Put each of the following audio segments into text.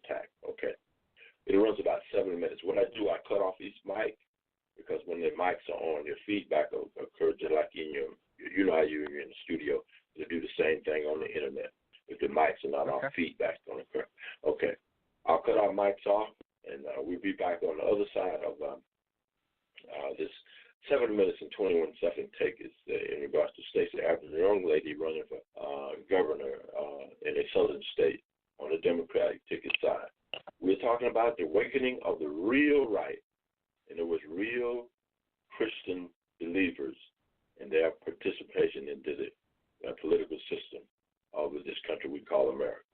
attack. Okay. It runs about 7 minutes. What I do, I cut off each mic because when the mics are on, your feedback occurs just like in your, you know how you're in the studio. You do the same thing on the internet. If the mics are not off, feedback's going to occur. Okay. I'll cut our mics off, and we'll be back on the other side of this 7 minutes and 21 second take is in regards to Stacey Abrams, a young lady running for governor in a southern state on the Democratic ticket side. We're talking about the awakening of the real right, and it was real Christian believers and their participation into the political system of this country we call America.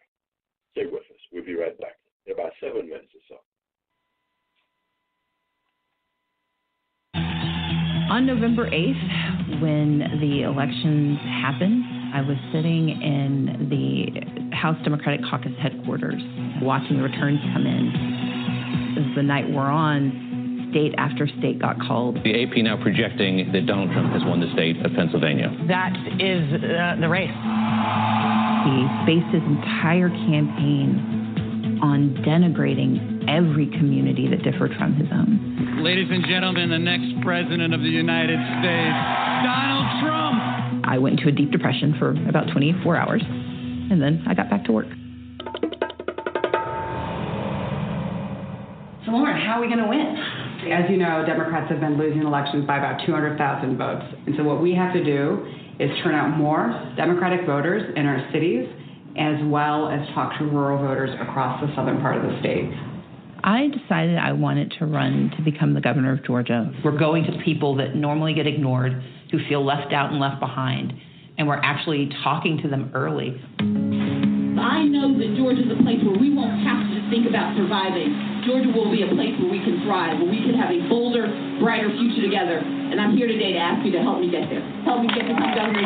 Stay with us. We'll be right back in about 7 minutes or so. On November 8th, when the elections happened, I was sitting in the House Democratic Caucus headquarters watching the returns come in. As the night wore on, state after state got called. The AP now projecting that Donald Trump has won the state of Pennsylvania. That is the race. He based his entire campaign on denigrating every community that differed from his own. Ladies and gentlemen, the next president of the United States, Donald Trump. I went into a deep depression for about 24 hours, and then I got back to work. So, Lauren, how are we going to win? As you know, Democrats have been losing elections by about 200,000 votes. And so what we have to do is turn out more Democratic voters in our cities, as well as talk to rural voters across the southern part of the state. I decided I wanted to run to become the governor of Georgia. We're going to people that normally get ignored, who feel left out and left behind, and we're actually talking to them early. I know that Georgia's a place where we won't have to think about surviving. Georgia will be a place where we can thrive, where we can have a bolder, brighter future together. And I'm here today to ask you to help me get there. Help me get to the governor.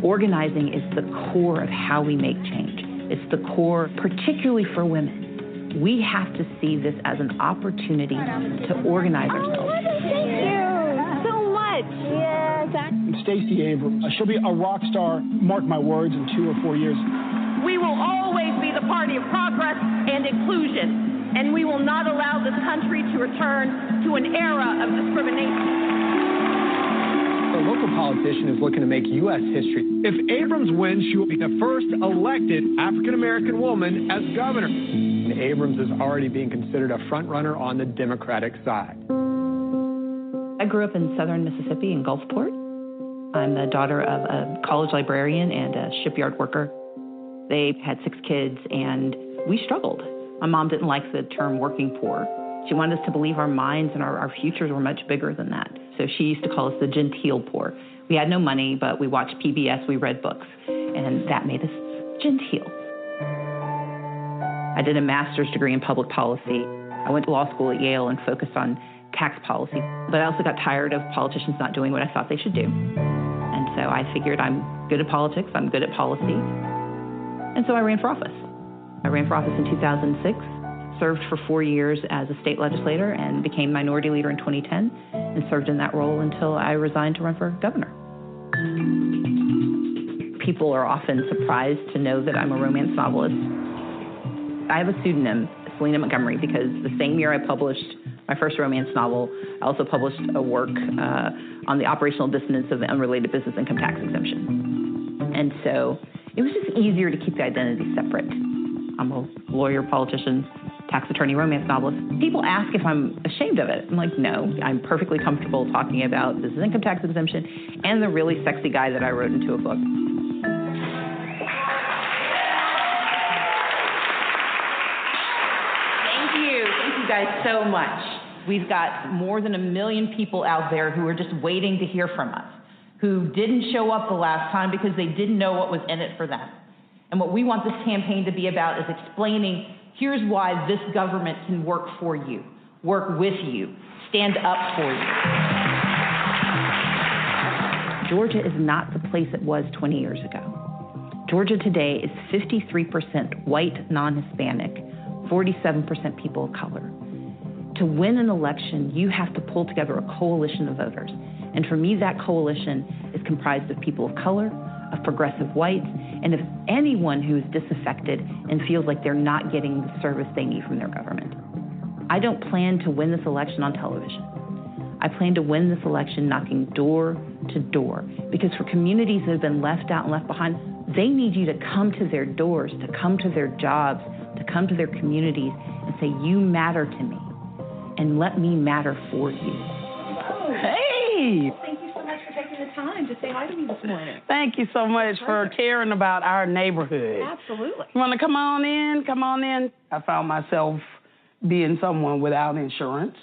Organizing is the core of how we make change. It's the core, particularly for women. We have to see this as an opportunity to organize ourselves. Thank you so much. Yes. Stacey Abrams, she'll be a rock star, mark my words, in 2 or 4 years. We will always be the party of progress and inclusion, and we will not allow this country to return to an era of discrimination. A local politician is looking to make U.S. history. If Abrams wins, she will be the first elected African-American woman as governor. And Abrams is already being considered a front-runner on the Democratic side. I grew up in southern Mississippi in Gulfport. I'm the daughter of a college librarian and a shipyard worker. They had 6 kids, and we struggled. My mom didn't like the term working poor. She wanted us to believe our minds and our futures were much bigger than that. So she used to call us the genteel poor. We had no money, but we watched PBS, we read books, and that made us genteel. I did a master's degree in public policy. I went to law school at Yale and focused on tax policy, but I also got tired of politicians not doing what I thought they should do. And so I figured I'm good at politics, I'm good at policy, and so I ran for office. I ran for office in 2006, served for 4 years as a state legislator, and became minority leader in 2010, and served in that role until I resigned to run for governor. People are often surprised to know that I'm a romance novelist. I have a pseudonym, Selena Montgomery, because the same year I published my first romance novel, I also published a work on the operational dissonance of the unrelated business income tax exemption. And so it was just easier to keep the identity separate. I'm a lawyer, politician, tax attorney, romance novelist. People ask if I'm ashamed of it. I'm like, no, I'm perfectly comfortable talking about business income tax exemption and the really sexy guy that I wrote into a book. Thank you guys so much. We've got more than 1 million people out there who are just waiting to hear from us, who didn't show up the last time because they didn't know what was in it for them. And what we want this campaign to be about is explaining, here's why this government can work for you, work with you, stand up for you. Georgia is not the place it was 20 years ago. Georgia today is 53% white, non-Hispanic, 47% people of color. To win an election, you have to pull together a coalition of voters. And for me, that coalition is comprised of people of color, of progressive whites, and of anyone who is disaffected and feels like they're not getting the service they need from their government. I don't plan to win this election on television. I plan to win this election knocking door to door, because for communities that have been left out and left behind, they need you to come to their doors, to come to their jobs, to come to their communities and say, you matter to me, and let me matter for you. Hey! Thank you so much for taking the time to say hi to me this morning. Thank you so much for caring about our neighborhood. Absolutely. You want to come on in? Come on in. I found myself being someone without insurance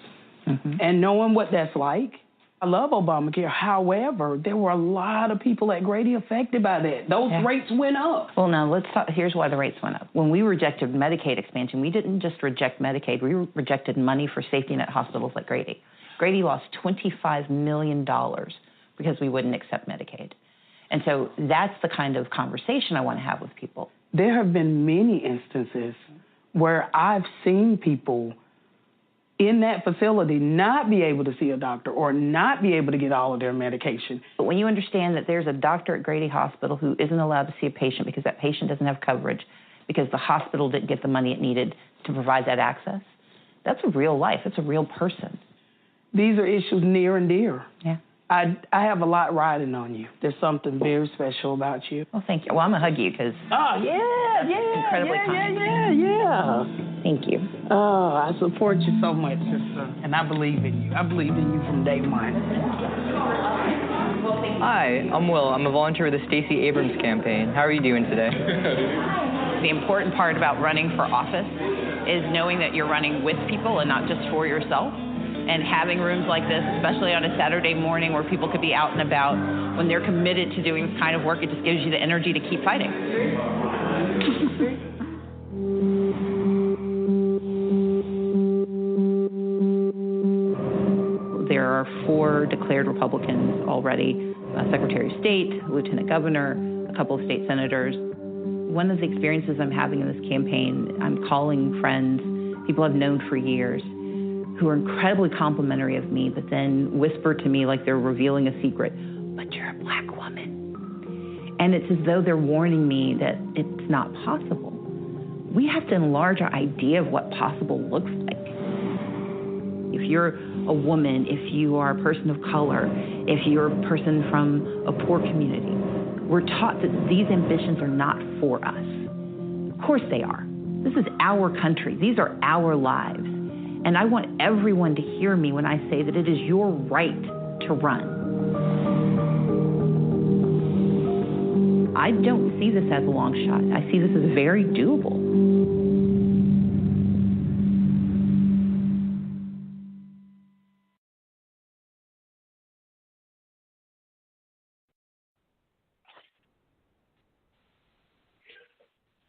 and knowing what that's like. I love Obamacare. However, there were a lot of people at Grady affected by that. Those rates went up. Well, now, let's talk. Here's why the rates went up. When we rejected Medicaid expansion, we didn't just reject Medicaid. We rejected money for safety net hospitals like Grady. Grady lost $25 million because we wouldn't accept Medicaid. And so that's the kind of conversation I want to have with people. There have been many instances where I've seen people in that facility not be able to see a doctor or not be able to get all of their medication. But when you understand that there's a doctor at Grady Hospital who isn't allowed to see a patient because that patient doesn't have coverage, because the hospital didn't get the money it needed to provide that access, that's a real life. It's a real person. These are issues near and dear. Yeah. I have a lot riding on you. There's something very special about you. Well, thank you. Well, I'm going to hug you because incredibly kind. Yeah. Thank you. Oh, I support you so much, sister. And I believe in you. I believed in you from day one. Hi, I'm Will. I'm a volunteer with the Stacey Abrams campaign. How are you doing today? The important part about running for office is knowing that you're running with people and not just for yourself. And having rooms like this, especially on a Saturday morning where people could be out and about, when they're committed to doing this kind of work, it just gives you the energy to keep fighting. There are 4 declared Republicans already, Secretary of State, Lieutenant Governor, a couple of state senators. One of the experiences I'm having in this campaign, I'm calling friends, people I've known for years, who are incredibly complimentary of me, but then whisper to me like they're revealing a secret, but you're a black woman. And it's as though they're warning me that it's not possible. We have to enlarge our idea of what possible looks like. If you're a woman, if you are a person of color, if you're a person from a poor community, we're taught that these ambitions are not for us. Of course they are. This is our country. These are our lives. And I want everyone to hear me when I say that it is your right to run. I don't see this as a long shot. I see this as very doable.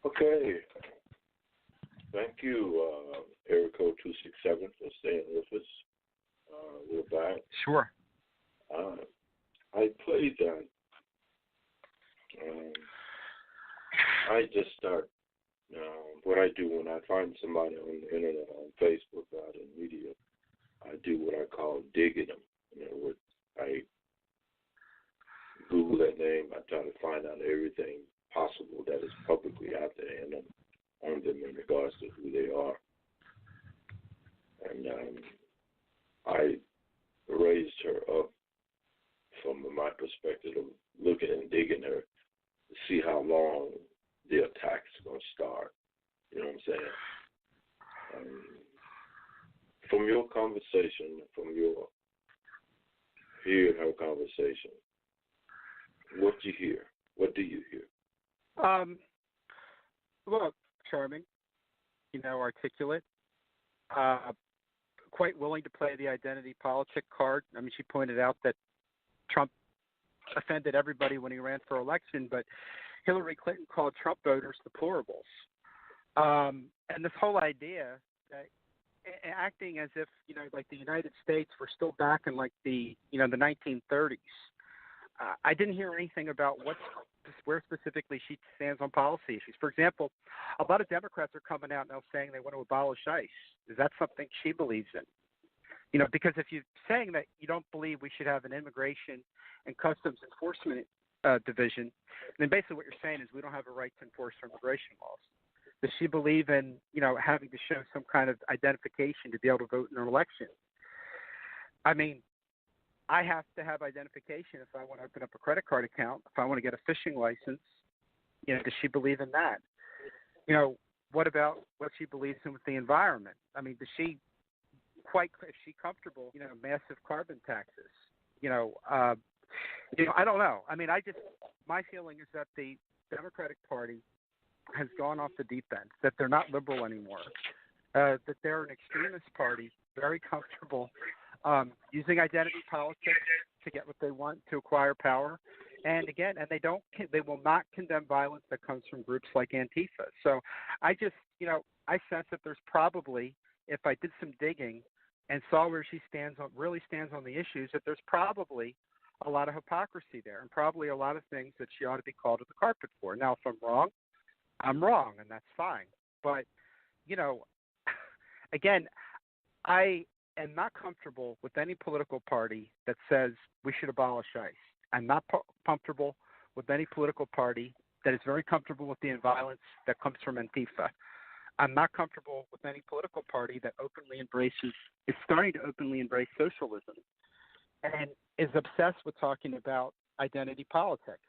Okay. Thank you, area code 267, for staying with us. We're back. Sure. I played that. I just start, what I do when I find somebody on the internet, on Facebook, out in media, I do what I call digging them. You know, I Google that name, I try to find out everything possible that is publicly out there and on them in regards to who they are. And I raised her up from my perspective of looking and digging her to see how long the attack's going to start. You know what I'm saying? From your conversation, from your hearing her conversation, what do you hear? What do you hear? Well, charming, articulate, quite willing to play the identity politic card. I mean, she pointed out that Trump offended everybody when he ran for election, but Hillary Clinton called Trump voters deplorables. And this whole idea that acting as if, like the United States were still back in like the 1930s. I didn't hear anything about where specifically she stands on policy issues. For example, a lot of Democrats are coming out now saying they want to abolish ICE. Is that something she believes in? Because if you're saying that you don't believe we should have an immigration and customs enforcement division. And basically what you're saying is we don't have a right to enforce our immigration laws. Does she believe in, having to show some kind of identification to be able to vote in an election? I mean, I have to have identification if I want to open up a credit card account, if I want to get a fishing license. Does she believe in that? What about what she believes in with the environment? I mean, is she comfortable, massive carbon taxes? I don't know. I mean, my feeling is that the Democratic Party has gone off the deep end, that they're not liberal anymore, that they're an extremist party, very comfortable using identity politics to get what they want, to acquire power. And again, they will not condemn violence that comes from groups like Antifa. So I just, I sense that there's probably, if I did some digging and saw where she really stands on the issues, that there's probably a lot of hypocrisy there and probably a lot of things that she ought to be called to the carpet for. Now, if I'm wrong, I'm wrong, and that's fine. But, again, I am not comfortable with any political party that says we should abolish ICE. I'm not comfortable with any political party that is very comfortable with the violence that comes from Antifa. I'm not comfortable with any political party that is starting to openly embrace socialism and is obsessed with talking about identity politics.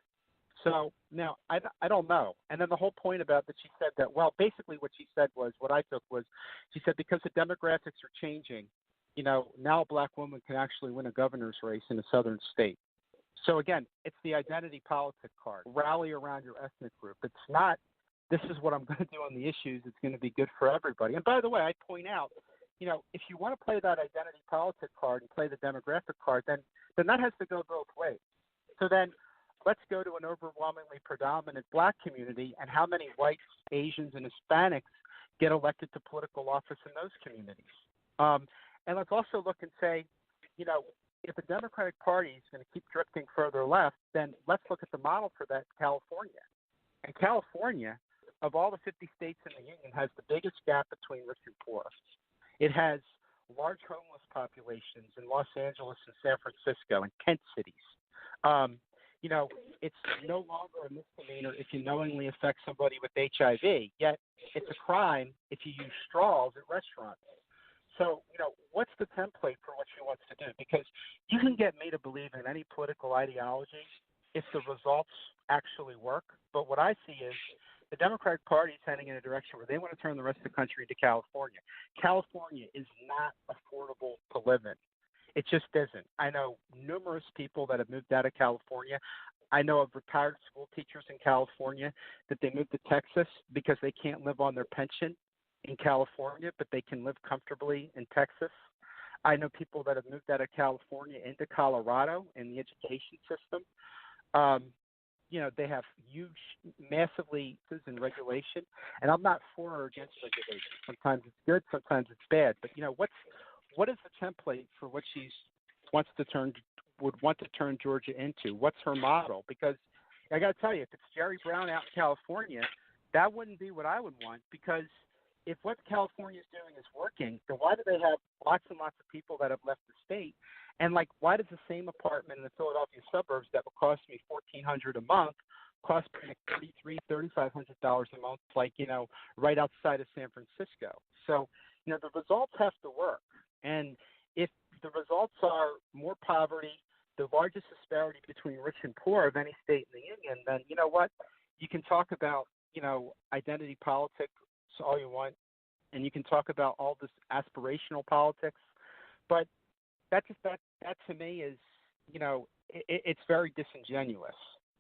So now I don't know. And then the whole point about that she said that, well, basically what she said was, what I took was, she said because the demographics are changing, now a black woman can actually win a governor's race in a southern state. So again, it's the identity politic card. Rally around your ethnic group. It's not, this is what I'm going to do on the issues. It's going to be good for everybody. And by the way, I point out, if you want to play that identity politic card and play the demographic card, then that has to go both ways. So then let's go to an overwhelmingly predominant black community and how many whites, Asians, and Hispanics get elected to political office in those communities. And let's also look and say, if the Democratic Party is going to keep drifting further left, then let's look at the model for that, California. And California, of all the 50 states in the union, has the biggest gap between rich and poor. It has large homeless populations in Los Angeles and San Francisco and tent cities. It's no longer a misdemeanor if you knowingly affect somebody with HIV, yet it's a crime if you use straws at restaurants. So, what's the template for what she wants to do? Because you can get me to believe in any political ideology if the results actually work. But what I see is the Democratic Party is heading in a direction where they want to turn the rest of the country into California. California is not affordable to live in. It just isn't. I know numerous people that have moved out of California. I know of retired school teachers in California that they moved to Texas because they can't live on their pension in California, but they can live comfortably in Texas. I know people that have moved out of California into Colorado in the education system. They have huge, massively in regulation, and I'm not for or against regulation. Sometimes it's good, sometimes it's bad. But what is the template for what she would want to turn Georgia into? What's her model? Because I got to tell you, if it's Jerry Brown out in California, that wouldn't be what I would want. Because if what California is doing is working, then why do they have lots and lots of people that have left the state? And why does the same apartment in the Philadelphia suburbs that would cost me $1,400 a month cost me $3,500 a month, right outside of San Francisco? So, the results have to work. And if the results are more poverty, the largest disparity between rich and poor of any state in the union, then you know what? You can talk about, identity politics all you want, and you can talk about all this aspirational politics, but that to me is, it's very disingenuous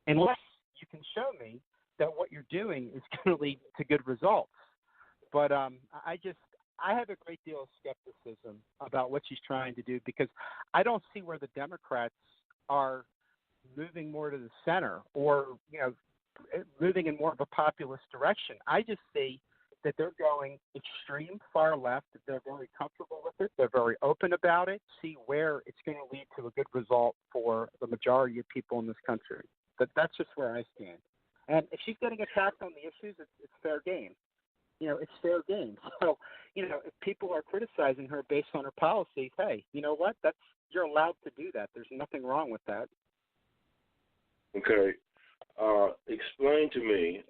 unless you can show me that what you're doing is going to lead to good results. But I have a great deal of skepticism about what she's trying to do because I don't see where the Democrats are moving more to the center or, moving in more of a populist direction. I just see that they're going extreme far left, that they're very comfortable with it, they're very open about it, see where it's going to lead to a good result for the majority of people in this country. That's just where I stand. And if she's getting attacked on the issues, it's fair game. It's fair game. So, if people are criticizing her based on her policies, hey, you know what? You're allowed to do that. There's nothing wrong with that. Okay. Explain to me